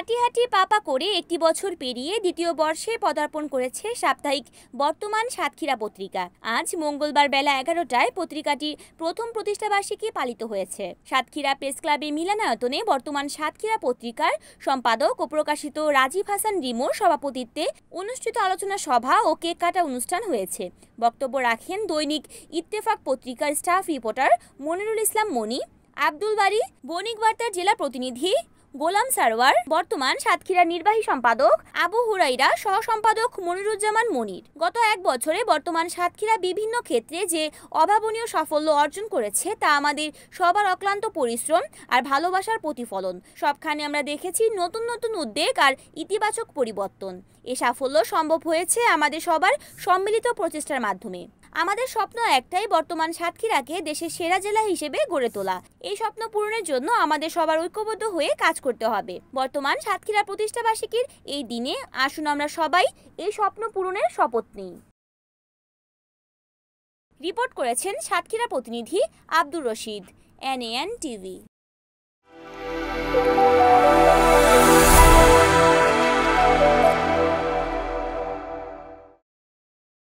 হাঁটি হাঁটি পাপা করে একটি বছর পেরিয়ে দ্বিতীয় বর্ষে পদার্পণ করেছে সাপ্তাহিক বর্তমান সাতক্ষীরা পত্রিকা। আজ মঙ্গলবার বেলা 11টায় পত্রিকাটির প্রথম প্রতিষ্ঠাবার্ষিকী পালিত হয়েছে। সাতক্ষীরা প্রেস ক্লাবে মিলনায়তনে বর্তমান সাতক্ষীরা পত্রিকার সম্পাদক ও প্রকাশিত রাজীব হাসান রিমোর সভাপতিত্বে অনুষ্ঠিত আলোচনা সভা ও কেক কাটা অনুষ্ঠান হয়েছে। বক্তব্য রাখেন দৈনিক ইত্তেফাক পত্রিকার স্টাফ রিপোর্টার মনিরুল ইসলাম মনি, আব্দুল বারী, বণিক বার্তার জেলা প্রতিনিধি গোলাম সারওয়ার, বর্তমান সাতক্ষীরা নির্বাহী সম্পাদক আবু হুরাইরা, সহ সম্পাদক মনিরুজ্জামান মনির। গত এক বছরে বর্তমান সাতক্ষীরা বিভিন্ন ক্ষেত্রে যে অভাবনীয় সাফল্য অর্জন করেছে তা আমাদের সবার অক্লান্ত পরিশ্রম আর ভালোবাসার প্রতিফলন। সবখানে আমরা দেখেছি নতুন নতুন উদ্যোগ আর ইতিবাচক পরিবর্তন। এ সাফল্য সম্ভব হয়েছে আমাদের সবার সম্মিলিত প্রচেষ্টার মাধ্যমে। আমাদের স্বপ্ন একটাই, বর্তমান সাতক্ষীরাকে দেশের সেরা জেলা হিসেবে গড়ে তোলা। এই স্বপ্ন পূরণের জন্য আমাদের সবার ঐক্যবদ্ধ হয়ে কাজ করতে হবে। বর্তমান সাতক্ষীরা প্রতিষ্ঠাবার্ষিকীর এই দিনে আসুন আমরা সবাই এই স্বপ্ন পূরণের শপথ নিই। রিপোর্ট করেছেন সাতক্ষীরা প্রতিনিধি আব্দুর রশিদ, NAN TV।